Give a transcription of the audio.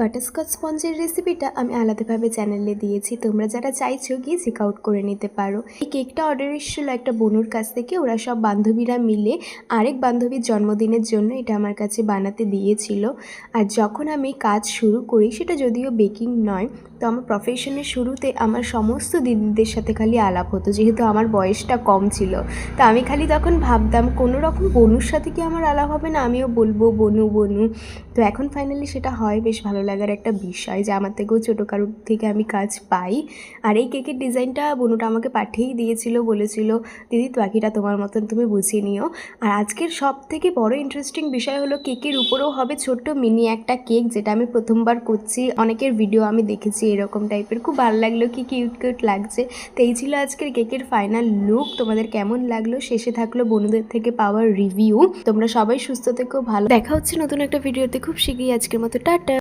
Butterscotch স্পঞ্জের রেসিপিটা আমি আলাদাভাবে চ্যানেলে দিয়েছি, তোমরা যারা চাইছো গিয়ে চেক আউট করে নিতে পারো। এই কেকটা অর্ডার এসেছিলো একটা বনুর কাছ থেকে। ওরা সব বান্ধবীরা মিলে আরেক বান্ধবীর জন্মদিনের জন্য এটা আমার কাছে বানাতে দিয়েছিল। আর যখন আমি কাজ শুরু করি, সেটা যদিও বেকিং নয়, তো আমার প্রফেশনের শুরুতে আমার সমস্ত দিদিদের সাথে খালি আলাপ হতো, যেহেতু আমার বয়সটা কম ছিল। তো আমি খালি তখন ভাবতাম কোনো রকম বনুর সাথে কি আমার আলাপ হবে না, আমিও বলবো বনু বনু। তো এখন ফাইনালি সেটা হয়, বেশ ভালো লাগার একটা বিষয় যে আমার থেকেও ছোটো কারোর থেকে আমি কাজ পাই। আর এই কেকের ডিজাইনটা বনুটা আমাকে পাঠিয়েই দিয়েছিল, বলেছিল দিদি বাকিটা তোমার মতন তুমি বুঝিয়ে নিও। আর আজকের সব থেকে বড় ইন্টারেস্টিং বিষয় হলো কেকের উপরেও হবে ছোট্ট মিনি একটা কেক, যেটা আমি প্রথমবার করছি। অনেকের ভিডিও আমি দেখেছি এরকম টাইপের, খুব ভালো লাগলো, কি কিউট কিউট লাগছে। তো এই ছিল আজকের কেকের ফাইনাল লুক। তোমাদের কেমন লাগলো? শেষে থাকলো বনুদের থেকে পাওয়ার রিভিউ। তোমরা সবাই সুস্থ থেকো, ভালো দেখা হচ্ছে নতুন একটা ভিডিওতে খুব শীঘ্রই। আজকের মতো টাটা।